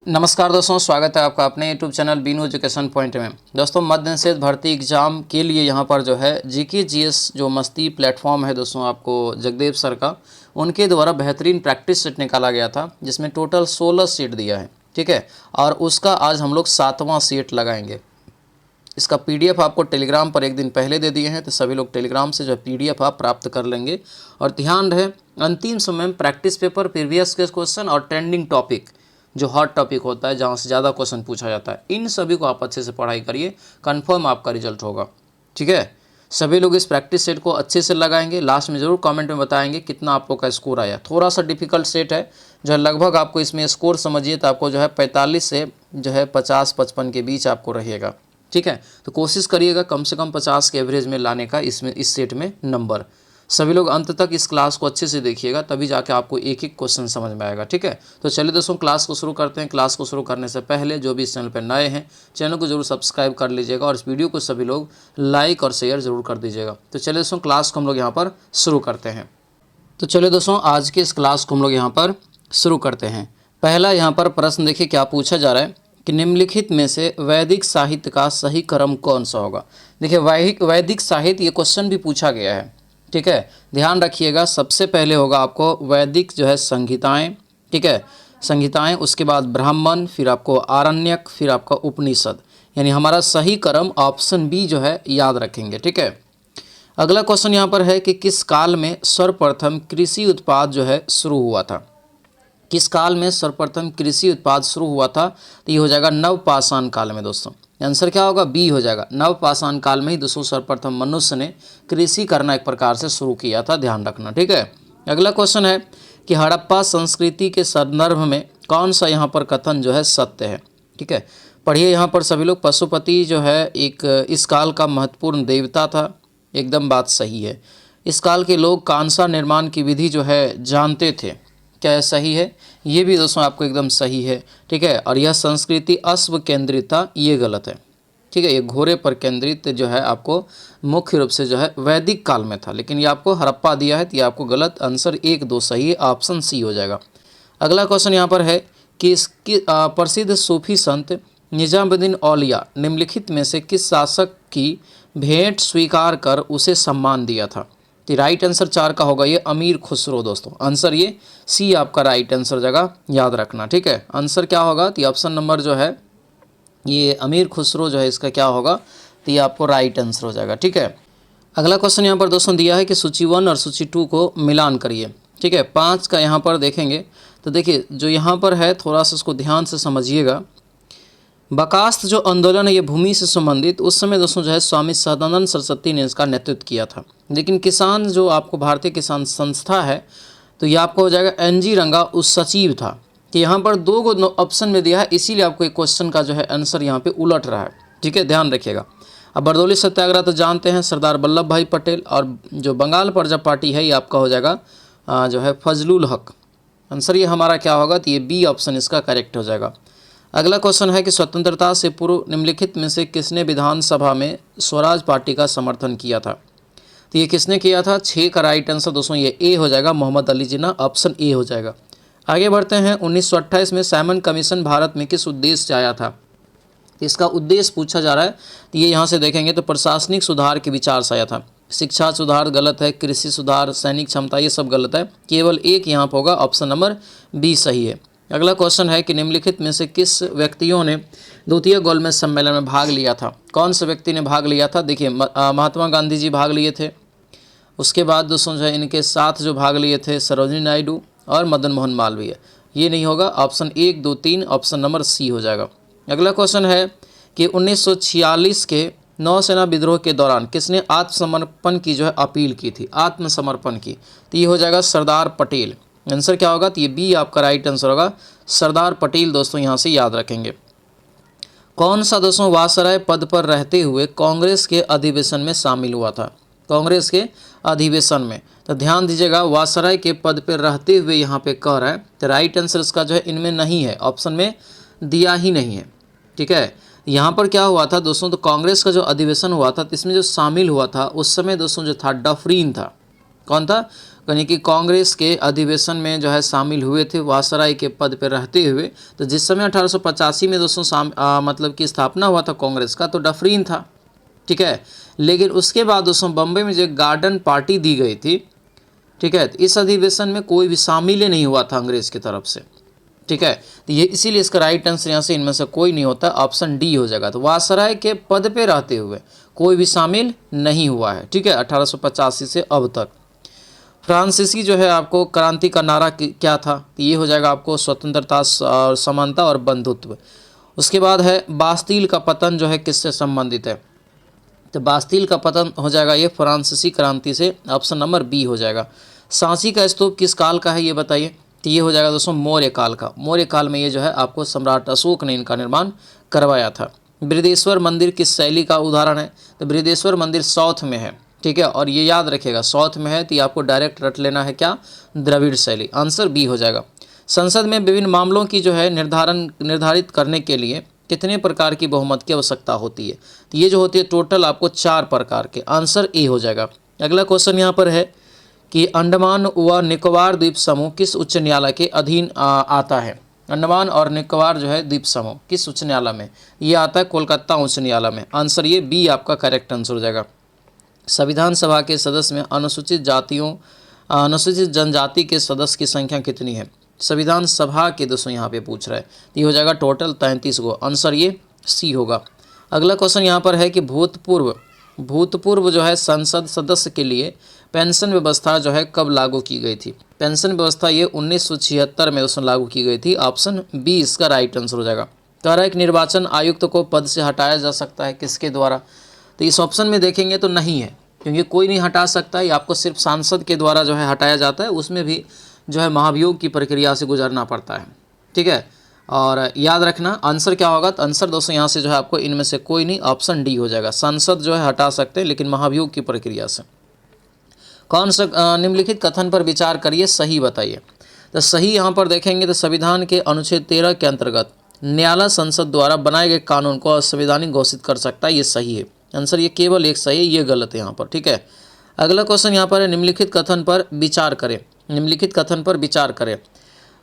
नमस्कार दोस्तों, स्वागत है आपका अपने YouTube channel Binu education point में। दोस्तों, मध्य निषेध भर्ती एग्जाम के लिए यहाँ पर जो है जीके जीएस जो मस्ती प्लेटफॉर्म है दोस्तों, आपको जगदेव सर का उनके द्वारा बेहतरीन प्रैक्टिस सेट निकाला गया था, जिसमें टोटल 16 सीट दिया है। ठीक है, और उसका आज हम लोग 7वां सीट लगाएंगे। इसका पीडीएफ आपको टेलीग्राम पर एक दिन पहले दे दिए हैं, तो सभी लोग टेलीग्राम से जो है पीडीएफ आप प्राप्त कर लेंगे। और ध्यान रहे, अंतिम समय में प्रैक्टिस पेपर, प्रीवियस के क्वेश्चन और ट्रेंडिंग टॉपिक जो हॉट टॉपिक होता है, जहाँ से ज़्यादा क्वेश्चन पूछा जाता है, इन सभी को आप अच्छे से पढ़ाई करिए, कंफर्म आपका रिजल्ट होगा। ठीक है, सभी लोग इस प्रैक्टिस सेट को अच्छे से लगाएंगे। लास्ट में ज़रूर कमेंट में बताएंगे कितना आप लोग का स्कोर आया। थोड़ा सा डिफिकल्ट सेट है, जो है लगभग आपको इसमें स्कोर समझिए तो आपको जो है 45 से जो है 50-55 के बीच आपको रहेगा। ठीक है, तो कोशिश करिएगा कम से कम 50 के एवरेज में लाने का इसमें इस सेट में नंबर। सभी लोग अंत तक इस क्लास को अच्छे से देखिएगा, तभी जाके आपको एक एक क्वेश्चन समझ में आएगा। ठीक है, तो चलिए दोस्तों क्लास को शुरू करते हैं। क्लास को शुरू करने से पहले जो भी इस चैनल पर नए हैं, चैनल को जरूर सब्सक्राइब कर लीजिएगा और इस वीडियो को सभी लोग लाइक और शेयर जरूर कर दीजिएगा। तो चलिए दोस्तों क्लास को हम लोग यहाँ पर शुरू करते हैं। तो चलिए दोस्तों आज की इस क्लास को हम लोग यहाँ पर शुरू करते हैं। पहला यहाँ पर प्रश्न देखिए क्या पूछा जा रहा है कि निम्नलिखित में से वैदिक साहित्य का सही क्रम कौन सा होगा। देखिए वैदिक साहित्य ये क्वेश्चन भी पूछा गया है। ठीक है, ध्यान रखिएगा, सबसे पहले होगा आपको वैदिक जो है संहिताएं। ठीक है, संहिताएं, उसके बाद ब्राह्मण, फिर आपको आरण्यक, फिर आपका उपनिषद। यानी हमारा सही क्रम ऑप्शन बी जो है याद रखेंगे। ठीक है, अगला क्वेश्चन यहाँ पर है कि किस काल में सर्वप्रथम कृषि उत्पाद जो है शुरू हुआ था। किस काल में सर्वप्रथम कृषि उत्पाद शुरू हुआ था, तो ये हो जाएगा नवपाषाण काल में। दोस्तों आंसर क्या होगा, बी हो जाएगा। नवपाषाण काल में ही दोस्तों सर्वप्रथम मनुष्य ने कृषि करना एक प्रकार से शुरू किया था, ध्यान रखना। ठीक है, अगला क्वेश्चन है कि हड़प्पा संस्कृति के संदर्भ में कौन सा यहाँ पर कथन जो है सत्य है। ठीक है, पढ़िए यहाँ पर सभी लोग। पशुपति जो है एक इस काल का महत्वपूर्ण देवता था, एकदम बात सही है। इस काल के लोग कांसा निर्माण की विधि जो है जानते थे, क्या यह सही है? ये भी दोस्तों आपको एकदम सही है। ठीक है, और यह संस्कृति अश्व केंद्रित था, ये गलत है। ठीक है, ये घोड़े पर केंद्रित जो है आपको मुख्य रूप से जो है वैदिक काल में था, लेकिन ये आपको हड़प्पा दिया है, तो ये आपको गलत। आंसर 1-2 सही है, ऑप्शन सी हो जाएगा। अगला क्वेश्चन यहाँ पर है कि इसकी प्रसिद्ध सूफी संत निजामुद्दीन औलिया निम्नलिखित में से किस शासक की भेंट स्वीकार कर उसे सम्मान दिया था। तो राइट आंसर 4 का होगा ये अमीर खुसरो। दोस्तों आंसर ये सी आपका राइट आंसर जगह याद रखना। ठीक है, आंसर क्या होगा, तो ऑप्शन नंबर जो है ये अमीर खुसरो जो है इसका क्या होगा, तो ये आपको राइट आंसर हो जाएगा। ठीक है, अगला क्वेश्चन यहाँ पर दोस्तों दिया है कि सूची 1 और सूची 2 को मिलान करिए। ठीक है, 5 का यहाँ पर देखेंगे तो देखिए जो यहाँ पर है थोड़ा सा उसको ध्यान से समझिएगा। बकास्त जो आंदोलन है ये भूमि से संबंधित, उस समय दोस्तों जो है स्वामी सदानंद सरस्वती ने इसका नेतृत्व किया था। लेकिन किसान जो आपको भारतीय किसान संस्था है, तो ये आपको हो जाएगा एनजी रंगा उस सचिव था। कि यहाँ पर 2 ऑप्शन में दिया है, इसीलिए आपको एक क्वेश्चन का जो है आंसर यहाँ पे उलट रहा है। ठीक है, ध्यान रखिएगा। अब बरदौली सत्याग्रह तो जानते हैं, सरदार वल्लभ भाई पटेल। और जो बंगाल प्रजा पार्टी है ये आपका हो जाएगा जो है फजलुल हक। आंसर ये हमारा क्या होगा, तो ये बी ऑप्शन इसका करेक्ट हो जाएगा। अगला क्वेश्चन है कि स्वतंत्रता से पूर्व निम्नलिखित में से किसने विधानसभा में स्वराज पार्टी का समर्थन किया था। तो ये किसने किया था, 6 का राइट आंसर दोस्तों ये ए हो जाएगा, मोहम्मद अली जिन्ना, ऑप्शन ए हो जाएगा। आगे बढ़ते हैं। 1928 में साइमन कमीशन भारत में किस उद्देश्य से आया था। इसका उद्देश्य पूछा जा रहा है, तो ये यहाँ से देखेंगे तो प्रशासनिक सुधार के विचार से आया था। शिक्षा सुधार गलत है, कृषि सुधार, सैनिक क्षमता, ये सब गलत है। केवल एक यहाँ पर होगा, ऑप्शन नंबर बी सही है। अगला क्वेश्चन है कि निम्नलिखित में से किस व्यक्तियों ने द्वितीय गोलमेज सम्मेलन में भाग लिया था। कौन से व्यक्ति ने भाग लिया था, देखिए महात्मा गांधी जी भाग लिए थे। उसके बाद दोस्तों जो है इनके साथ जो भाग लिए थे सरोजिनी नायडू और मदन मोहन मालवीय। ये नहीं होगा, ऑप्शन 1, 2, 3, ऑप्शन नंबर सी हो जाएगा। अगला क्वेश्चन है कि 1946 के नौसेना विद्रोह के दौरान किसने आत्मसमर्पण की जो है अपील की थी, आत्मसमर्पण की। तो ये हो जाएगा सरदार पटेल। आंसर क्या होगा, तो ये बी आपका राइट आंसर होगा, सरदार पटेल। दोस्तों यहाँ से याद रखेंगे। कौन सा दोस्तों वायसराय पद पर रहते हुए कांग्रेस के अधिवेशन में शामिल हुआ था। कांग्रेस के अधिवेशन में, तो ध्यान दीजिएगा, वायसराय के पद पर रहते हुए यहाँ पे कह रहा है, तो राइट आंसर इसका जो है इनमें नहीं है, ऑप्शन में दिया ही नहीं है। ठीक है, यहाँ पर क्या हुआ था दोस्तों, तो कांग्रेस का जो अधिवेशन हुआ था, इसमें जो शामिल हुआ था उस समय दोस्तों जो था डफरीन था। कौन था, यानी कि कांग्रेस के अधिवेशन में जो है शामिल हुए थे वायसराय के पद पर रहते हुए। तो जिस समय 1885 में दोस्तों मतलब कि स्थापना हुआ था कांग्रेस का, तो डफरीन था, ठीक है। लेकिन उसके बाद दोस्तों बम्बई में जो गार्डन पार्टी दी गई थी, ठीक है, तो इस अधिवेशन में कोई भी शामिल ही नहीं हुआ था अंग्रेज़ की तरफ से, ठीक है। तो ये इसीलिए इसका राइट आंसर यहाँ से इनमें से कोई नहीं होता, ऑप्शन डी हो जाएगा। तो वायसराय के पद पे रहते हुए कोई भी शामिल नहीं हुआ है, ठीक है, 1885 से अब तक। फ्रांसीसी जो है आपको क्रांति का नारा क्या था, तो ये हो जाएगा आपको स्वतंत्रता और समानता और बंधुत्व। उसके बाद है बास्तील का पतन जो है किससे संबंधित है, तो बास्तील का पतन हो जाएगा ये फ्रांसीसी क्रांति से, ऑप्शन नंबर बी हो जाएगा। सांची का स्तूप किस काल का है ये बताइए, तो ये हो जाएगा दोस्तों मौर्य काल का। मौर्य काल में ये जो है आपको सम्राट अशोक ने इनका निर्माण करवाया था। बृहदेश्वर मंदिर किस शैली का उदाहरण है, तो बृहदेश्वर मंदिर साउथ में है, ठीक है, और ये याद रखिएगा साउथ में है तो ये आपको डायरेक्ट रट लेना है क्या, द्रविड़ शैली, आंसर बी हो जाएगा। संसद में विभिन्न मामलों की जो है निर्धारित करने के लिए कितने प्रकार की बहुमत की आवश्यकता होती है, तो ये जो होती है टोटल आपको 4 प्रकार के, आंसर ए हो जाएगा। अगला क्वेश्चन यहाँ पर है कि अंडमान व निकोबार द्वीप समूह किस उच्च न्यायालय के अधीन आता है। अंडमान और निकोबार जो है द्वीप समूह किस उच्च न्यायालय में, ये आता है कोलकाता उच्च न्यायालय में, आंसर ये बी आपका करेक्ट आंसर हो जाएगा। संविधान सभा के सदस्य में अनुसूचित जनजाति के सदस्य की संख्या कितनी है, संविधान सभा के दोस्तों यहाँ पे पूछ रहा है, तो ये हो जाएगा टोटल 33 गो, आंसर ये सी होगा। अगला क्वेश्चन यहाँ पर है कि भूतपूर्व जो है संसद सदस्य के लिए पेंशन व्यवस्था जो है कब लागू की गई थी, पेंशन व्यवस्था ये 1976 में दोस्तों लागू की गई थी, ऑप्शन बी इसका राइट आंसर हो जाएगा। कह रहा है कि निर्वाचन आयुक्त को पद से हटाया जा सकता है किसके द्वारा, तो इस ऑप्शन में देखेंगे तो नहीं है, क्योंकि कोई नहीं हटा सकता, ये आपको सिर्फ सांसद के द्वारा जो है हटाया जाता है, उसमें भी जो है महाभियोग की प्रक्रिया से गुजरना पड़ता है, ठीक है। और याद रखना आंसर क्या होगा, तो आंसर दोस्तों यहाँ से जो है आपको इनमें से कोई नहीं, ऑप्शन डी हो जाएगा। सांसद जो है हटा सकते हैं लेकिन महाभियोग की प्रक्रिया से। कौन सा निम्नलिखित कथन पर विचार करिए, सही बताइए, तो सही यहाँ पर देखेंगे तो संविधान के अनुच्छेद 13 के अंतर्गत न्यायालय संसद द्वारा बनाए गए कानून को असंवैधानिक घोषित कर सकता है, ये सही है, आंसर ये केवल एक सही है, ये गलत है यहाँ पर, ठीक है। अगला क्वेश्चन यहाँ पर है निम्नलिखित कथन पर विचार करें, निम्नलिखित कथन पर विचार करें।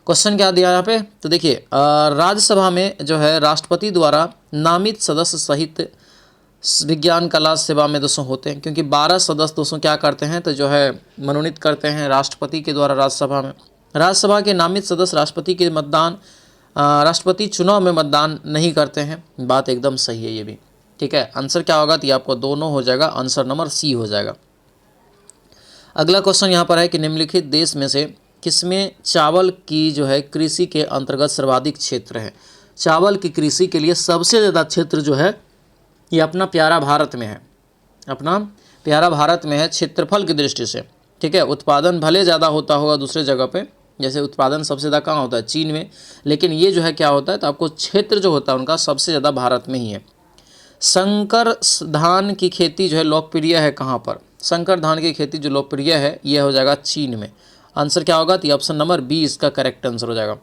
क्वेश्चन क्या दिया यहाँ पे, तो देखिए राज्यसभा में जो है राष्ट्रपति द्वारा नामित सदस्य सहित विज्ञान कला सेवा में दोस्तों होते हैं, क्योंकि 12 सदस्य दोस्तों क्या करते हैं, तो जो है मनोनीत करते हैं राष्ट्रपति के द्वारा राज्यसभा में। राज्यसभा के नामित सदस्य राष्ट्रपति चुनाव में मतदान नहीं करते हैं, बात एकदम सही है ये भी, ठीक है। आंसर क्या होगा, तो ये आपको दोनों हो जाएगा, आंसर नंबर सी हो जाएगा। अगला क्वेश्चन यहाँ पर है कि निम्नलिखित देश में से किसमें चावल की जो है कृषि के अंतर्गत सर्वाधिक क्षेत्र है, चावल की कृषि के लिए सबसे ज़्यादा क्षेत्र जो है ये अपना प्यारा भारत में है, अपना प्यारा भारत में है क्षेत्रफल की दृष्टि से, ठीक है। उत्पादन भले ज़्यादा होता होगा दूसरे जगह पे, जैसे उत्पादन सबसे ज़्यादा कहाँ होता है, चीन में, लेकिन ये जो है क्या होता है, तो आपको क्षेत्र जो होता है उनका सबसे ज़्यादा भारत में ही है। संकर धान की खेती जो है लोकप्रिय है कहाँ पर, संकर धान की खेती जो लोकप्रिय है ये हो जाएगा चीन में, आंसर क्या होगा, तो ऑप्शन नंबर बी इसका करेक्ट आंसर हो जाएगा।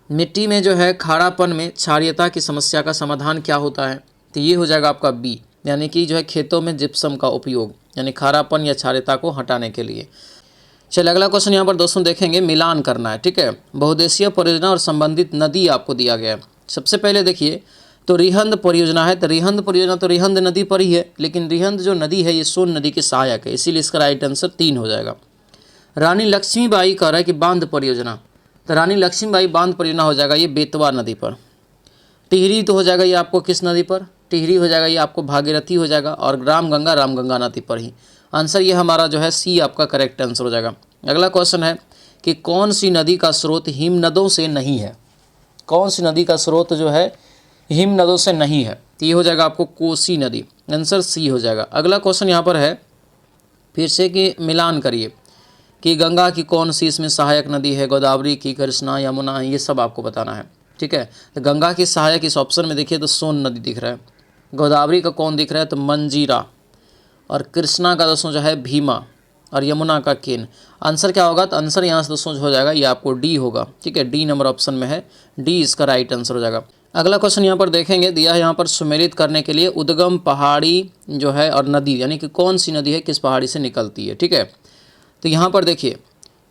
मिट्टी में जो है खारापन में क्षारीयता की समस्या का समाधान क्या होता है, तो ये हो जाएगा आपका बी, यानी कि जो है खेतों में जिप्सम का उपयोग, यानी खारापन या क्षारीयता को हटाने के लिए। चलिए अगला क्वेश्चन यहाँ पर दोस्तों देखेंगे, मिलान करना है, ठीक है। बहुउद्देशीय परियोजना और संबंधित नदी आपको दिया गया है। सबसे पहले देखिए तो रिहंद परियोजना है, तो रिहंद परियोजना तो रिहंद नदी पर ही है, लेकिन रिहंद जो नदी है ये सोन नदी के सहायक है, इसीलिए इसका राइट आंसर 3 हो जाएगा। रानी लक्ष्मीबाई कह रहा है कि बांध परियोजना, तो रानी लक्ष्मीबाई बांध परियोजना हो जाएगा ये बेतवा नदी पर। टिहरी तो हो जाएगा ये आपको किस नदी पर, टिहरी हो जाएगा ये आपको भागीरथी हो जाएगा, और रामगंगा नदी पर ही, आंसर ये हमारा जो है सी आपका करेक्ट आंसर हो जाएगा। अगला क्वेश्चन है कि कौन सी नदी का स्रोत हिमनदों से नहीं है, कौन सी नदी का स्रोत जो है हिमनदों से नहीं है, तो ये हो जाएगा आपको कोसी नदी, आंसर सी हो जाएगा। अगला क्वेश्चन यहाँ पर है फिर से कि मिलान करिए कि गंगा की कौन सी इसमें सहायक नदी है, गोदावरी की, कृष्णा, यमुना, ये सब आपको बताना है, ठीक है। तो गंगा की सहायक इस ऑप्शन में देखिए तो सोन नदी दिख रहा है, गोदावरी का कौन दिख रहा है, तो मंजीरा, और कृष्णा का दोस्तों जो है भीमा, और यमुना का केन। आंसर क्या होगा, तो आंसर यहाँ से दोस्तों हो जाएगा ये आपको डी होगा, ठीक है, डी नंबर ऑप्शन में है, डी इसका राइट आंसर हो जाएगा। अगला क्वेश्चन यहाँ पर देखेंगे, दिया है यहाँ पर सुमेलित करने के लिए उद्गम पहाड़ी जो है और नदी, यानी कि कौन सी नदी है किस पहाड़ी से निकलती है, ठीक है। तो यहाँ पर देखिए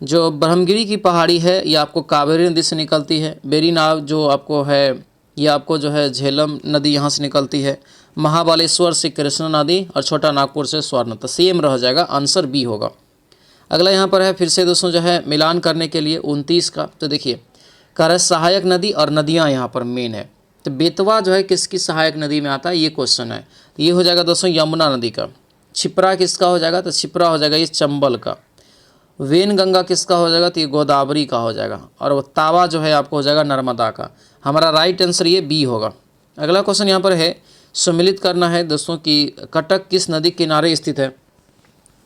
जो ब्रह्मगिरी की पहाड़ी है ये आपको कावेरी नदी से निकलती है। बेरीनाग जो आपको है ये आपको जो है झेलम नदी यहाँ से निकलती है। महाबलेश्वर से कृष्णा नदी और छोटा नागपुर से स्वर्ण। तो सेम रह जाएगा, आंसर बी होगा। अगला यहाँ पर है फिर से दोस्तों जो है मिलान करने के लिए 29 का। तो देखिए कर सहायक नदी और नदियाँ यहाँ पर मेन है। तो बेतवा जो है किसकी सहायक नदी में आता है, ये क्वेश्चन है। तो ये हो जाएगा दोस्तों यमुना नदी का। छिप्रा किसका हो जाएगा, तो छिप्रा हो जाएगा ये चंबल का। वेनगंगा किसका हो जाएगा, तो ये गोदावरी का हो जाएगा। और तावा जो है आपको हो जाएगा नर्मदा का। हमारा राइट आंसर ये बी होगा। अगला क्वेश्चन यहाँ पर है सम्मिलित करना है दोस्तों कि कटक किस नदी किनारे स्थित है।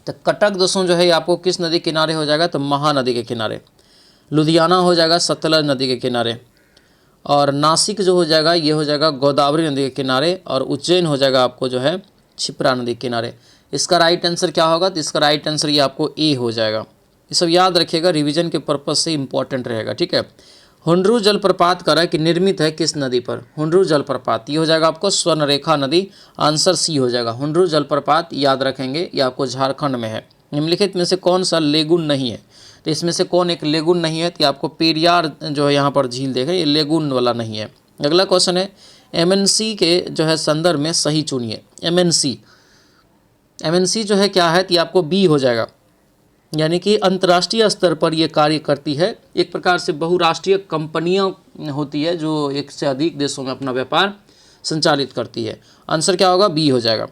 तो कटक दोस्तों जो है ये आपको किस नदी किनारे हो जाएगा, तो महानदी के किनारे। लुधियाना हो जाएगा सतलज नदी के किनारे। और नासिक जो हो जाएगा ये हो जाएगा गोदावरी नदी के किनारे। और उज्जैन हो जाएगा आपको जो है क्षिप्रा नदी के किनारे। इसका राइट आंसर क्या होगा, तो इसका राइट आंसर ये आपको ए हो जाएगा। ये सब याद रखिएगा, रिवीजन के पर्पज़ से इंपॉर्टेंट रहेगा, ठीक है। हुंड्रू जलप्रपात का है कि निर्मित है किस नदी पर। हुंड्रू जलप्रपात ये हो जाएगा आपको स्वर्णरेखा नदी। आंसर सी हो जाएगा। हुंड्रू जलप्रपात याद रखेंगे, ये आपको झारखंड में है। निम्नलिखित में से कौन सा लेगुन नहीं है, तो इसमें से कौन एक लेगुन नहीं है, तो आपको पेरियार जो है यहाँ पर झील देखें, ये लेगुन वाला नहीं है। अगला क्वेश्चन है एमएनसी के जो है संदर्भ में सही चुनिए। एमएनसी जो है क्या है, तो आपको बी हो जाएगा। यानी कि अंतर्राष्ट्रीय स्तर पर ये कार्य करती है। एक प्रकार से बहुराष्ट्रीय कंपनियां होती है जो एक से अधिक देशों में अपना व्यापार संचालित करती है। आंसर क्या होगा, बी हो जाएगा।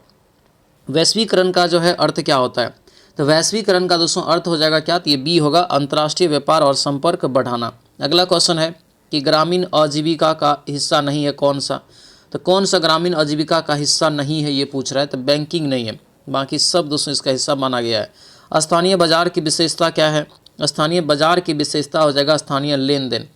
वैश्वीकरण का जो है अर्थ क्या होता है, तो वैश्वीकरण का दोस्तों अर्थ हो जाएगा क्या, तो ये बी होगा, अंतर्राष्ट्रीय व्यापार और संपर्क बढ़ाना। अगला क्वेश्चन है कि ग्रामीण आजीविका का हिस्सा नहीं है कौन सा। तो कौन सा ग्रामीण आजीविका का हिस्सा नहीं है ये पूछ रहा है, तो बैंकिंग नहीं है, बाकी सब दोस्तों इसका हिस्सा माना गया है। स्थानीय बाजार की विशेषता क्या है, स्थानीय बाजार की विशेषता हो जाएगा स्थानीय लेन देन।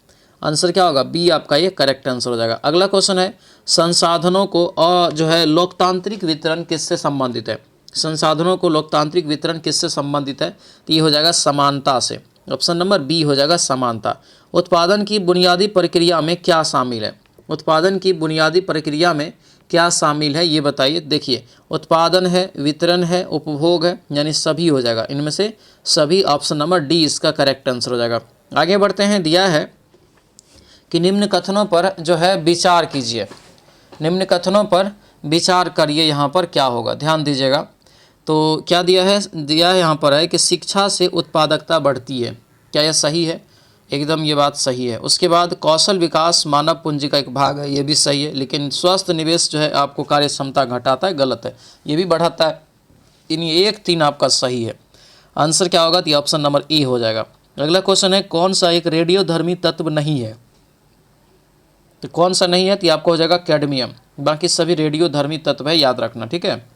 आंसर क्या होगा, बी आपका ये करेक्ट आंसर हो जाएगा। अगला क्वेश्चन है संसाधनों को और जो है लोकतांत्रिक वितरण किससे संबंधित है। संसाधनों को लोकतांत्रिक वितरण किससे संबंधित है, तो ये हो जाएगा समानता से। ऑप्शन नंबर बी हो जाएगा समानता। उत्पादन की बुनियादी प्रक्रिया में क्या शामिल है, उत्पादन की बुनियादी प्रक्रिया में क्या शामिल है ये बताइए। देखिए उत्पादन है, वितरण है, उपभोग है, यानी सभी हो जाएगा, इनमें से सभी। ऑप्शन नंबर डी इसका करेक्ट आंसर हो जाएगा। आगे बढ़ते हैं, दिया है कि निम्न कथनों पर जो है विचार कीजिए। निम्न कथनों पर विचार करिए, यहाँ पर क्या होगा ध्यान दीजिएगा। तो क्या दिया है, यहाँ पर है कि शिक्षा से उत्पादकता बढ़ती है। क्या यह सही है, एकदम ये बात सही है। उसके बाद कौशल विकास मानव पूंजी का एक भाग है, ये भी सही है। लेकिन स्वस्थ निवेश जो है आपको कार्य क्षमता घटाता है, गलत है। ये भी बढ़ाता है। इन 1-3 आपका सही है। आंसर क्या होगा, तो ऑप्शन नंबर ए हो जाएगा। अगला क्वेश्चन है कौन सा एक रेडियोधर्मी तत्व नहीं है, तो कौन सा नहीं है, तो आपको हो जाएगा कैडमियम। बाकी सभी रेडियोधर्मी तत्व है, याद रखना, ठीक है।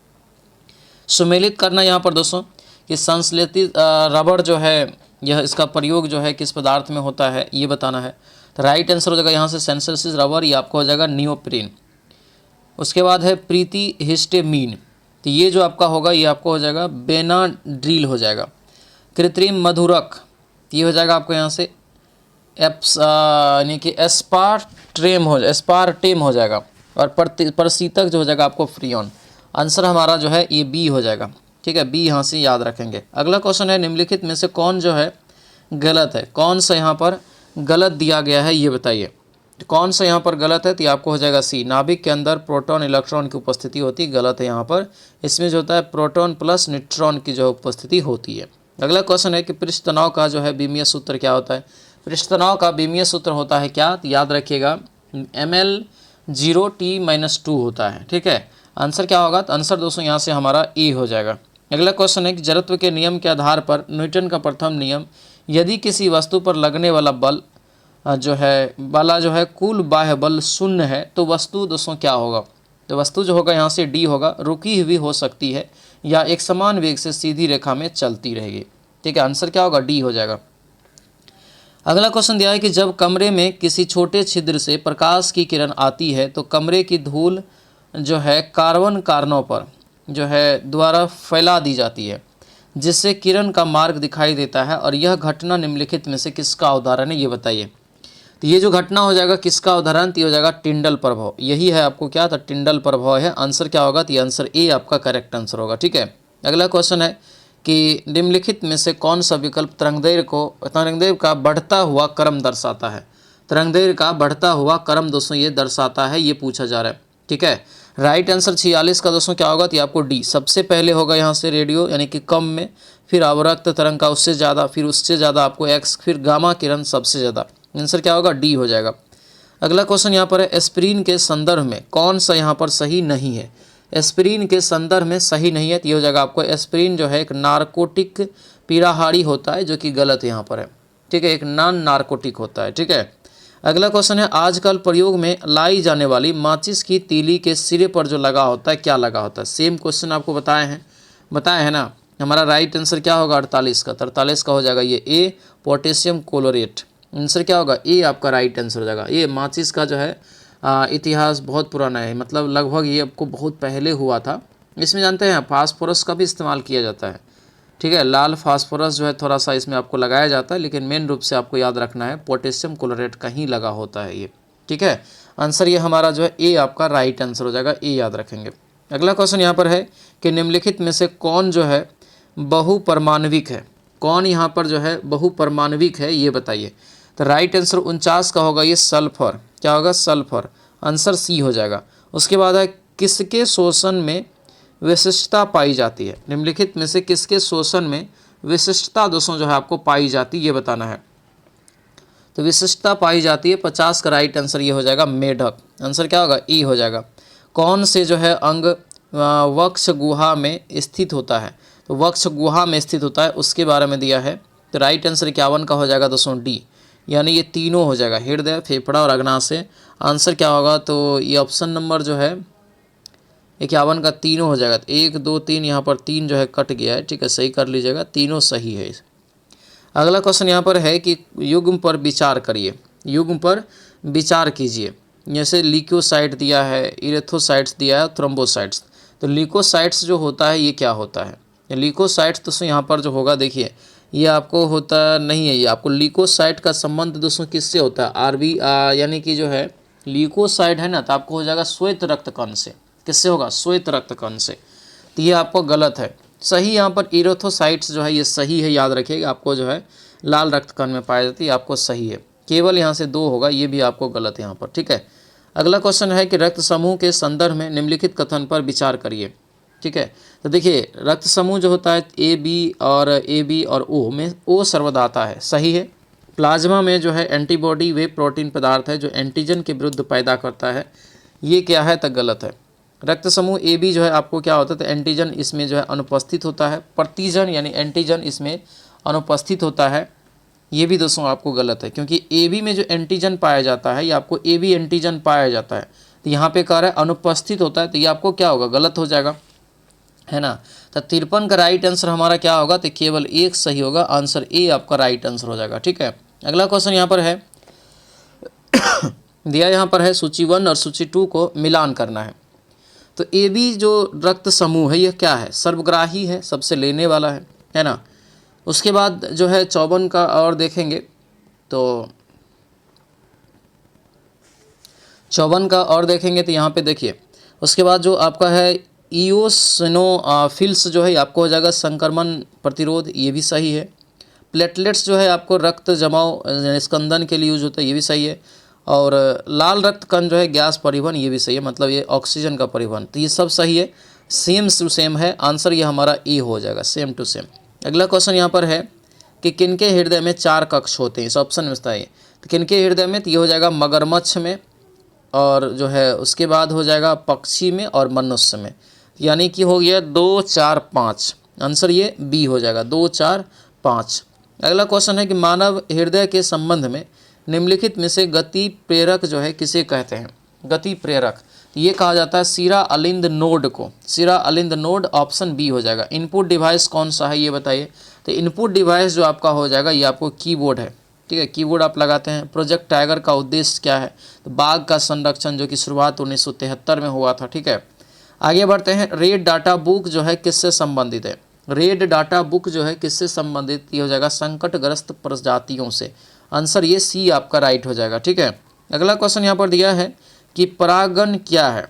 सुमेलित करना यहाँ पर दोस्तों कि संश्लेषित रबड़ जो है यह इसका प्रयोग जो है किस पदार्थ में होता है ये बताना है। तो राइट आंसर हो जाएगा यहाँ से सेंसरसिस रबर, ये आपको हो जाएगा नियोप्रीन। उसके बाद है प्रीति हिस्टेमीन, तो ये जो आपका होगा ये आपको हो जाएगा बेनाड्रिल हो जाएगा। कृत्रिम मधुरक ये हो जाएगा आपको यहाँ से यानी कि एस्पार्टेम हो जाएगा। और प्रशीतक जो हो जाएगा आपको फ्रियोन। आंसर हमारा जो है ये बी हो जाएगा, ठीक है। बी यहाँ से याद रखेंगे। अगला क्वेश्चन है निम्नलिखित में से कौन जो है गलत है, कौन सा यहाँ पर गलत दिया गया है ये बताइए। तो कौन सा यहाँ पर गलत है, तो आपको हो जाएगा सी। नाभिक के अंदर प्रोटॉन इलेक्ट्रॉन की उपस्थिति होती, गलत है यहाँ पर। इसमें जो होता है प्रोटॉन प्लस न्यूट्रॉन की जो उपस्थिति होती है। अगला क्वेश्चन है कि पृष्ठ तनाव का जो है बीमीय सूत्र क्या होता है। पृष्ठ तनाव का बीमीय सूत्र होता है क्या, तो याद रखिएगा ml0T-2 होता है, ठीक है। आंसर क्या होगा, तो आंसर दोस्तों यहाँ से हमारा ए हो जाएगा। अगला क्वेश्चन है कि जड़त्व के नियम के आधार पर न्यूटन का प्रथम नियम, यदि किसी वस्तु पर लगने वाला बल जो है कुल बाह्य बल 0 है तो वस्तु दोस्तों क्या होगा, तो वस्तु जो होगा यहाँ से डी होगा, रुकी हुई हो सकती है या एक समान वेग से सीधी रेखा में चलती रहेगी, ठीक है। आंसर क्या होगा, डी हो जाएगा। अगला क्वेश्चन दिया है कि जब कमरे में किसी छोटे छिद्र से प्रकाश की किरण आती है तो कमरे की धूल जो है कार्बन कारणों पर जो है द्वारा फैला दी जाती है, जिससे किरण का मार्ग दिखाई देता है। और यह घटना निम्नलिखित में से किसका उदाहरण है ये बताइए। तो ये जो घटना हो जाएगा किसका उदाहरण, तो ये हो जाएगा टिंडल प्रभाव। यही है आपको क्या, तो टिंडल प्रभाव है। आंसर क्या होगा, तो ये आंसर ए आपका करेक्ट आंसर होगा, ठीक है। अगला क्वेश्चन है कि निम्नलिखित में से कौन सा विकल्प तरंगदैर्घ्य का बढ़ता हुआ क्रम दर्शाता है। तरंगदैर्घ्य का बढ़ता हुआ क्रम दोस्तों ये दर्शाता है, ये पूछा जा रहा है। ठीक है, राइट आंसर 46 का दोस्तों क्या होगा, तो आपको डी सबसे पहले होगा यहाँ से रेडियो यानी कि कम में, फिर अवरक्त तरंग का उससे ज़्यादा, फिर उससे ज़्यादा आपको एक्स, फिर गामा किरण सबसे ज़्यादा। आंसर क्या होगा, डी हो जाएगा। अगला क्वेश्चन यहाँ पर है, एस्पिरिन के संदर्भ में कौन सा यहाँ पर सही नहीं है। एस्पिरिन के संदर्भ में सही नहीं है तो ये हो जाएगा आपको, एस्पिरिन जो है एक नारकोटिक पीड़ाहारी होता है, जो कि गलत यहाँ पर है। ठीक है, एक नॉन नारकोटिक होता है। ठीक है, अगला क्वेश्चन है, आजकल प्रयोग में लाई जाने वाली माचिस की तीली के सिरे पर जो लगा होता है, क्या लगा होता है। सेम क्वेश्चन आपको बताए हैं ना। हमारा राइट आंसर क्या होगा 48 का, 43 का हो जाएगा ये ए, पोटेशियम क्लोरेट। आंसर क्या होगा, ए आपका राइट आंसर हो जाएगा। ये माचिस का जो है इतिहास बहुत पुराना है, मतलब लगभग ये आपको बहुत पहले हुआ था। इसमें जानते हैं फास्फोरस का भी इस्तेमाल किया जाता है। ठीक है, लाल फास्फोरस जो है थोड़ा सा इसमें आपको लगाया जाता है, लेकिन मेन रूप से आपको याद रखना है पोटेशियम क्लोरेट का ही लगा होता है ये। ठीक है, आंसर ये हमारा जो है ए आपका राइट आंसर हो जाएगा, ए याद रखेंगे। अगला क्वेश्चन यहाँ पर है कि निम्नलिखित में से कौन जो है बहुपरमाणविक है। कौन यहाँ पर जो है बहुपरमाणविक है, ये बताइए। तो राइट आंसर 49 का होगा ये सल्फर। क्या होगा, सल्फर। आंसर सी हो जाएगा। उसके बाद है, किसके शोषण में विशिष्टता पाई जाती है। निम्नलिखित में से किसके शोषण में विशिष्टता दोस्तों जो है आपको पाई जाती है, ये बताना है। तो विशिष्टता पाई जाती है 50 का राइट आंसर ये हो जाएगा मेढक। आंसर क्या होगा, ई हो जाएगा। कौन से जो है अंग वक्ष गुहा में स्थित होता है। तो वक्ष गुहा में स्थित होता है, उसके बारे में दिया है। तो राइट आंसर 51 का हो जाएगा दोस्तों डी, यानी ये तीनों हो जाएगा, हृदय, फेफड़ा और अग्नाशय। आंसर क्या होगा, तो ये ऑप्शन नंबर जो है 51 का तीनों हो जाएगा। 1 2 3 यहाँ पर 3 जो है कट गया है। ठीक है, सही कर लीजिएगा, तीनों सही है। अगला क्वेश्चन यहाँ पर है कि युग्म पर विचार करिए, युग्म पर विचार कीजिए। जैसे ल्यूकोसाइट दिया है, इरेथ्रोसाइट्स दिया है, थ्रोम्बोसाइट्स। तो ल्यूकोसाइट्स जो होता है ये क्या होता है। ल्यूकोसाइट्स दोस्तों यहाँ पर जो होगा, देखिए ये आपको होता नहीं है। ये आपको ल्यूकोसाइट का संबंध दोस्तों किससे होता है, आरबी यानी कि जो है ल्यूकोसाइट है ना, तो आपको हो जाएगा श्वेत रक्त कण से। किससे होगा, श्वेत रक्त कण से। तो ये आपको गलत है। सही यहाँ पर इरेथ्रोसाइट्स जो है ये सही है, याद रखिएगा। आपको जो है लाल रक्त कण में पाई जाती है, आपको सही है। केवल यहाँ से 2 होगा, ये भी आपको गलत है यहाँ पर। ठीक है, अगला क्वेश्चन है कि रक्त समूह के संदर्भ में निम्नलिखित कथन पर विचार करिए। ठीक है, तो देखिए रक्त समूह जो होता है ए बी और ओ में ओ सर्वदाता है, सही है। प्लाज्मा में जो है एंटीबॉडी वे प्रोटीन पदार्थ है जो एंटीजन के विरुद्ध पैदा करता है, ये क्या है, तो गलत है। रक्त समूह ए बी जो है आपको क्या होता है, तो एंटीजन इसमें जो है अनुपस्थित होता है। प्रतिजन यानी एंटीजन इसमें अनुपस्थित होता है, ये भी दोस्तों आपको गलत है, क्योंकि ए बी में जो एंटीजन पाया जाता है ये आपको ए बी एंटीजन पाया जाता है। तो यहाँ पे कह रहा है अनुपस्थित होता है, तो ये आपको क्या होगा, गलत हो जाएगा, है ना। तो 53 का राइट आंसर हमारा क्या होगा, तो केवल एक सही होगा। आंसर ए आपका राइट आंसर हो जाएगा। ठीक है, अगला क्वेश्चन यहाँ पर है दिया, यहाँ पर है सूची 1 और सूची 2 को मिलान करना है। तो ए बी जो रक्त समूह है ये क्या है, सर्वग्राही है, सबसे लेने वाला है ना। उसके बाद जो है 54 का और देखेंगे तो 54 का और देखेंगे तो यहाँ पे देखिए, उसके बाद जो आपका है ईओसिनोफिल्स जो है आपको हो जाएगा संक्रमण प्रतिरोध, ये भी सही है। प्लेटलेट्स जो है आपको रक्त जमाव स्कंदन के लिए यूज होता है, ये भी सही है। और लाल रक्त कण जो है गैस परिवहन, ये भी सही है, मतलब ये ऑक्सीजन का परिवहन, तो ये सब सही है। सेम टू सेम है आंसर, ये हमारा ए हो जाएगा, सेम टू सेम। अगला क्वेश्चन यहाँ पर है कि किनके हृदय में 4 कक्ष होते हैं, इस ऑप्शन में बताइए। तो किनके हृदय में, तो ये हो जाएगा मगरमच्छ में, और जो है उसके बाद हो जाएगा पक्षी में और मनुष्य में, यानी कि हो गया 2 4 5। आंसर ये बी हो जाएगा, 2 4 5। अगला क्वेश्चन है कि मानव हृदय के संबंध में निम्नलिखित में से गति प्रेरक जो है किसे कहते हैं। गति प्रेरक ये कहा जाता है सीरा अलिंद नोड को, सीरा अलिंद नोड, ऑप्शन बी हो जाएगा। इनपुट डिवाइस कौन सा है ये बताइए। तो इनपुट डिवाइस जो आपका हो जाएगा ये आपको कीबोर्ड है। ठीक है, कीबोर्ड आप लगाते हैं। प्रोजेक्ट टाइगर का उद्देश्य क्या है, तो बाघ का संरक्षण, जो कि शुरुआत 1973 में हुआ था। ठीक है, आगे बढ़ते हैं। रेड डाटा बुक जो है किससे संबंधित है, रेड डाटा बुक जो है किससे संबंधित, ये हो जाएगा संकटग्रस्त प्रजातियों से। आंसर ये सी आपका राइट हो जाएगा। ठीक है, अगला क्वेश्चन यहाँ पर दिया है कि परागण क्या है,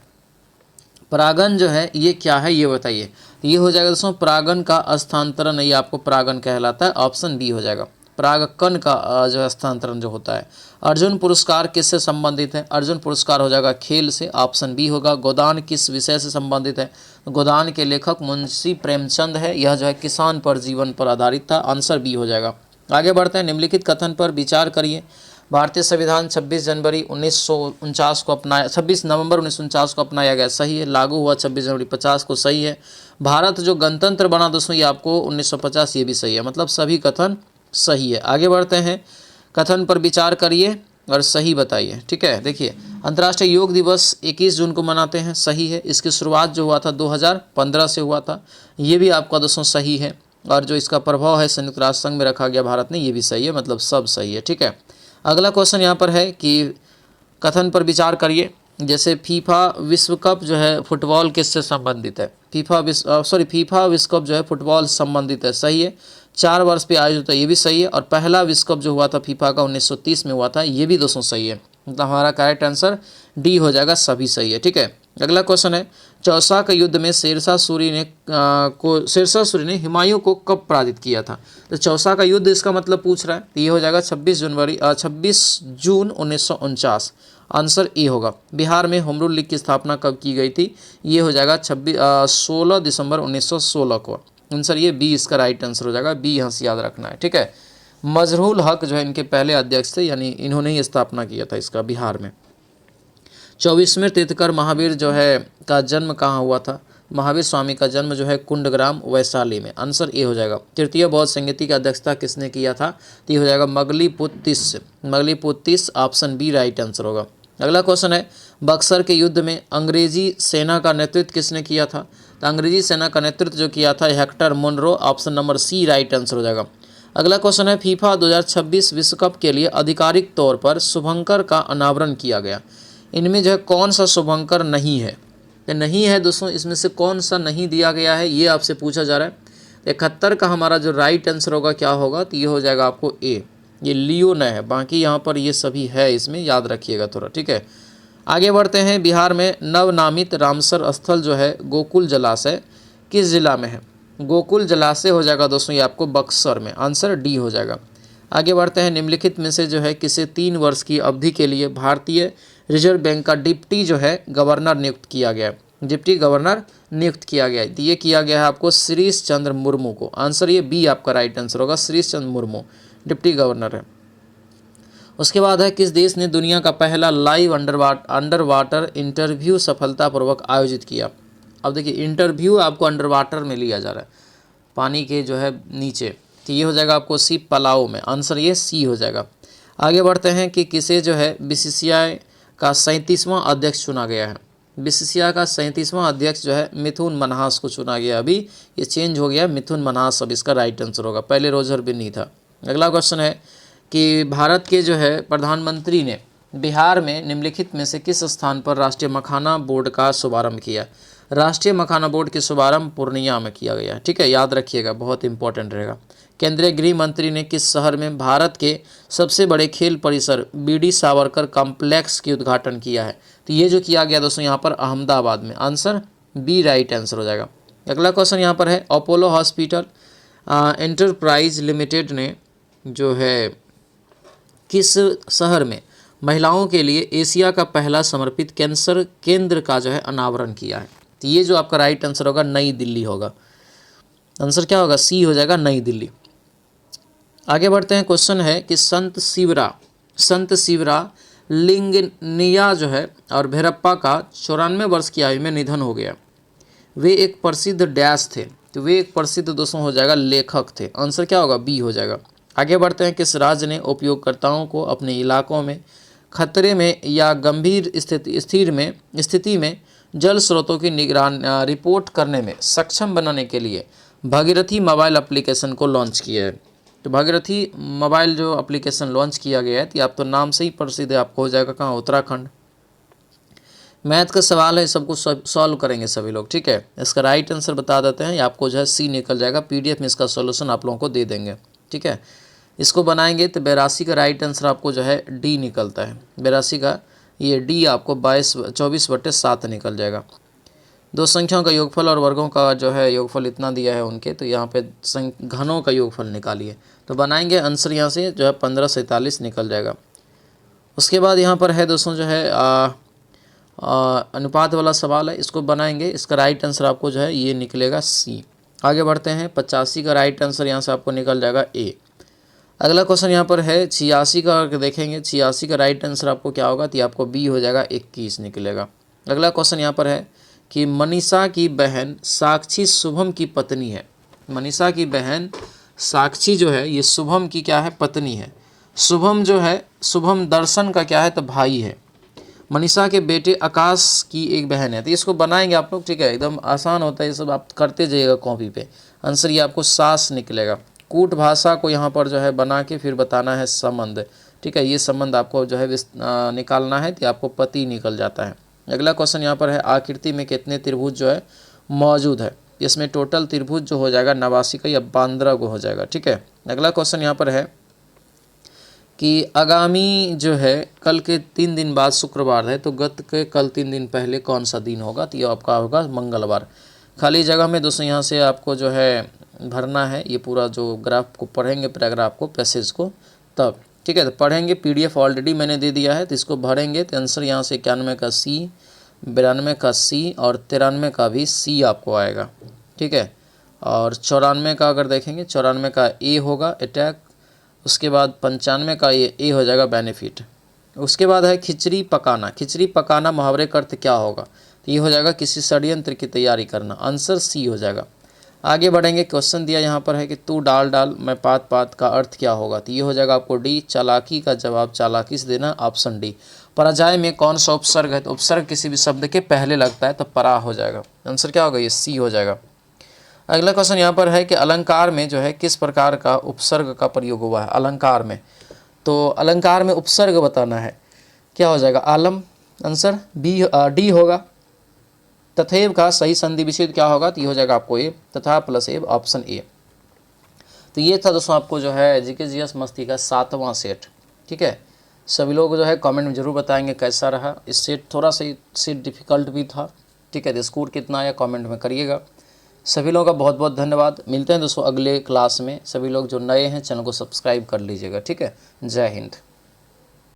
परागण जो है ये क्या है ये बताइए। तो ये हो जाएगा दोस्तों परागन का स्थानांतरण, ये आपको परागन कहलाता है, ऑप्शन बी हो जाएगा। परागकण का जो है स्थानांतरण जो होता है। अर्जुन पुरस्कार किससे संबंधित है? अर्जुन पुरस्कार हो जाएगा खेल से, ऑप्शन बी होगा। गोदान किस विषय से संबंधित है? गोदान के लेखक मुंशी प्रेमचंद है, यह जो है किसान पर जीवन पर आधारित था, आंसर बी हो जाएगा। आगे बढ़ते हैं, निम्नलिखित कथन पर विचार करिए। भारतीय संविधान 26 जनवरी 1949 को अपनाया, 26 नवंबर 1949 को अपनाया गया, सही है। लागू हुआ 26 जनवरी 50 को, सही है। भारत जो गणतंत्र बना दोस्तों, ये आपको 1950, ये भी सही है। मतलब सभी कथन सही है। आगे बढ़ते हैं, कथन पर विचार करिए और सही बताइए। ठीक है, देखिए अंतर्राष्ट्रीय योग दिवस 21 जून को मनाते हैं, सही है। इसकी शुरुआत जो हुआ था 2015 से हुआ था, ये भी आपका दोस्तों सही है। और जो इसका प्रभाव है संयुक्त राष्ट्र संघ में रखा गया भारत ने, ये भी सही है। मतलब सब सही है। ठीक है, अगला क्वेश्चन यहाँ पर है कि कथन पर विचार करिए। जैसे फीफा विश्व कप जो है फुटबॉल किससे संबंधित है? फीफा विश्व कप जो है फुटबॉल से संबंधित है, सही है। 4 वर्ष पे आयोजित होता है, ये भी सही है। और पहला विश्व कप जो हुआ था फीफा का 1930 में हुआ था, ये भी दोस्तों सही है। मतलब हमारा करेक्ट आंसर डी हो जाएगा, सभी सही है। ठीक है, अगला क्वेश्चन है, चौसा के युद्ध में शेरशाह सूरी ने हुमायूं को कब पराजित किया था? तो चौसा का युद्ध इसका मतलब पूछ रहा है, तो ये हो जाएगा 26 जून 1949, आंसर ए होगा। बिहार में होम रूल लीग की स्थापना कब की गई थी? ये हो जाएगा 16 दिसंबर 1916 को, आंसर ये बी इसका राइट आंसर हो जाएगा। बी यहाँ से याद रखना है। ठीक है, मजहरूल हक जो है इनके पहले अध्यक्ष थे, यानी इन्होंने ही स्थापना किया था इसका बिहार में। 24वें तीर्थंकर महावीर जो है का जन्म कहाँ हुआ था? महावीर स्वामी का जन्म जो है कुंडग्राम वैशाली में, आंसर ए हो जाएगा। तृतीय बौद्ध संगीति की अध्यक्षता किसने किया था? तो ये हो जाएगा मगलीपुत्तिस, ऑप्शन बी राइट आंसर होगा। अगला क्वेश्चन है, बक्सर के युद्ध में अंग्रेजी सेना का नेतृत्व किसने किया था? तो अंग्रेजी सेना का नेतृत्व जो किया था Hector Munro, option number C right answer हो जाएगा। अगला क्वेश्चन है, फीफा 2026 विश्व कप के लिए आधिकारिक तौर पर शुभंकर का अनावरण किया गया। इनमें जो है कौन सा शुभंकर नहीं है? तो नहीं है दोस्तों, इसमें से कौन सा नहीं दिया गया है, ये आपसे पूछा जा रहा है। 71 का हमारा जो राइट आंसर होगा क्या होगा? तो ये हो जाएगा आपको ए, ये लियो न है। बाकी यहाँ पर ये सभी है, इसमें याद रखिएगा थोड़ा। ठीक है, आगे बढ़ते हैं। बिहार में नवनामित रामसर स्थल जो है गोकुल जलाशय किस जिला में है? गोकुल जलाशय हो जाएगा दोस्तों ये आपको बक्सर में, आंसर डी हो जाएगा। आगे बढ़ते हैं, निम्नलिखित में से जो है किसे 3 वर्ष की अवधि के लिए भारतीय रिजर्व बैंक का डिप्टी जो है गवर्नर नियुक्त किया गया है? डिप्टी गवर्नर नियुक्त किया गया है, ये किया गया है आपको श्रीश चंद्र मुर्मू को, आंसर ये बी आपका राइट आंसर होगा। श्रीश चंद्र मुर्मू डिप्टी गवर्नर है। उसके बाद है, किस देश ने दुनिया का पहला लाइव अंडर वाटर इंटरव्यू सफलतापूर्वक आयोजित किया? अब देखिए इंटरव्यू आपको अंडर वाटर में लिया जा रहा है, पानी के जो है नीचे, तो ये हो जाएगा आपको सी पलाओ में, आंसर ये सी हो जाएगा। आगे बढ़ते हैं कि किसे जो है बीसीसीआई का 37वां अध्यक्ष चुना गया है? बीसीसीआई का 37वां अध्यक्ष जो है मिथुन मन्हास को चुना गया। अभी ये चेंज हो गया, मिथुन मन्हास अब इसका राइट आंसर होगा, पहले रोजर भी नहीं था। अगला क्वेश्चन है कि भारत के जो है प्रधानमंत्री ने बिहार में निम्नलिखित में से किस स्थान पर राष्ट्रीय मखाना बोर्ड का शुभारंभ किया? राष्ट्रीय मखाना बोर्ड के शुभारंभ पूर्णिया में किया गया है। ठीक है, याद रखिएगा, बहुत इंपॉर्टेंट रहेगा। केंद्रीय गृह मंत्री ने किस शहर में भारत के सबसे बड़े खेल परिसर बीडी सावरकर कॉम्प्लेक्स की उद्घाटन किया है? तो ये जो किया गया दोस्तों यहाँ पर अहमदाबाद में, आंसर बी राइट आंसर हो जाएगा। अगला क्वेश्चन यहाँ पर है, अपोलो हॉस्पिटल एंटरप्राइज लिमिटेड ने जो है किस शहर में महिलाओं के लिए एशिया का पहला समर्पित कैंसर केंद्र का जो है अनावरण किया है? तो ये जो आपका राइट आंसर होगा नई दिल्ली होगा, आंसर क्या होगा? सी हो जाएगा, नई दिल्ली। आगे बढ़ते हैं, क्वेश्चन है कि संत शिवरा लिंगनिया जो है और भैरप्पा का 94 वर्ष की आयु में निधन हो गया। वे एक प्रसिद्ध डैश थे, तो वे एक प्रसिद्ध दोस्तों हो जाएगा लेखक थे, आंसर क्या होगा? बी हो जाएगा। आगे बढ़ते हैं, किस राज्य ने उपयोगकर्ताओं को अपने इलाकों में खतरे में या गंभीर स्थिति में जल स्रोतों की निगरानी रिपोर्ट करने में सक्षम बनाने के लिए भागीरथी मोबाइल एप्लीकेशन को लॉन्च किया है? तो भागीरथी मोबाइल जो एप्लीकेशन लॉन्च किया गया है, तो आप तो नाम से ही प्रसिद्ध है, आपको हो जाएगा कहाँ? उत्तराखंड। मैथ का सवाल है, सबको सॉल्व करेंगे सभी लोग। ठीक है, इसका राइट आंसर बता देते हैं, आपको जो है सी निकल जाएगा। पीडीएफ में इसका सॉल्यूशन आप लोगों को दे देंगे। ठीक है, इसको बनाएंगे तो 82 का राइट आंसर आपको जो है डी निकलता है। 82 का ये डी आपको 24/7 निकल जाएगा। दो संख्याओं का योगफल और वर्गों का जो है योगफल इतना दिया है उनके, तो यहाँ पे घनों का योगफल निकालिए। तो बनाएंगे आंसर यहाँ से जो है 1547 निकल जाएगा। उसके बाद यहाँ पर है दोस्तों जो है अनुपात वाला सवाल है, इसको बनाएंगे। इसका राइट आंसर आपको जो है ये निकलेगा सी। आगे बढ़ते हैं। 85 का राइट आंसर यहाँ से आपको निकल जाएगा ए। अगला क्वेश्चन यहाँ पर है 86 का, अगर देखेंगे 86 का राइट आंसर आपको क्या होगा, तो आपको बी हो जाएगा 21 निकलेगा। अगला क्वेश्चन यहाँ पर है कि मनीषा की बहन साक्षी शुभम की पत्नी है। मनीषा की बहन साक्षी जो है ये शुभम की क्या है, पत्नी है। शुभम जो है, शुभम दर्शन का क्या है, तो भाई है। मनीषा के बेटे आकाश की एक बहन है। तो इसको बनाएंगे आप लोग, ठीक है, एकदम आसान होता है ये सब, आप करते जाइएगा कॉपी पे। आंसर ये आपको सास निकलेगा। कूट भाषा को यहाँ पर जो है बना के फिर बताना है संबंध, ठीक है। ये संबंध आपको जो है निकालना है, तो आपको पति निकल जाता है। अगला क्वेश्चन यहाँ पर है आकृति में कितने त्रिभुज जो है मौजूद है। इसमें टोटल त्रिभुज जो हो जाएगा 89 का या 12 को हो जाएगा, ठीक है। अगला क्वेश्चन यहाँ पर है कि आगामी जो है कल के 3 दिन बाद शुक्रवार है, तो गत के कल 3 दिन पहले कौन सा दिन होगा, तो ये आपका होगा मंगलवार। खाली जगह में दोस्तों यहाँ से आपको जो है भरना है ये पूरा जो ग्राफ को पढ़ेंगे, पैराग्राफ को, पैसेज को, तब ठीक है। तो पढ़ेंगे, पीडीएफ ऑलरेडी मैंने दे दिया है, तो इसको भरेंगे। तो आंसर यहाँ से 91 का सी, 92 का सी और 93 का भी सी आपको आएगा, ठीक है। और 94 का अगर देखेंगे, 94 का ए होगा अटैक। उसके बाद 95 का ये ए हो जाएगा बेनिफिट। उसके बाद है खिचड़ी पकाना। खिचड़ी पकाना मुहावरे का अर्थ क्या होगा, तो ये हो जाएगा किसी षड्यंत्र की तैयारी करना। आंसर सी हो जाएगा। आगे बढ़ेंगे। क्वेश्चन दिया यहाँ पर है कि तू डाल डाल मैं पात पात का अर्थ क्या होगा, तो ये हो जाएगा आपको डी। चालाकी का जवाब चालाकी से देना, ऑप्शन डी। पराजय में कौन सा उपसर्ग है, तो उपसर्ग किसी भी शब्द के पहले लगता है, तो परा हो जाएगा। आंसर क्या होगा, ये सी हो जाएगा। अगला क्वेश्चन यहाँ पर है कि अलंकार में जो है किस प्रकार का उपसर्ग का प्रयोग हुआ है। अलंकार में, तो अलंकार में उपसर्ग बताना है, क्या हो जाएगा, आलम। आंसर डी होगा। तथैव का सही संधि विच्छेद क्या होगा, तो ये हो जाएगा आपको ए। तथा प्लस एव, ऑप्शन ए। तो ये था दोस्तों आपको जो है जीके जीएस मस्ती का 7वां सेट, ठीक है। सभी लोग जो है कमेंट में जरूर बताएंगे कैसा रहा। इस सेट थोड़ा सा सेट डिफ़िकल्ट भी था, ठीक है। तो स्कोर कितना आया कमेंट में करिएगा। सभी लोगों का बहुत बहुत धन्यवाद। मिलते हैं दोस्तों अगले क्लास में। सभी लोग जो नए हैं चैनल को सब्सक्राइब कर लीजिएगा, ठीक है। जय हिंद।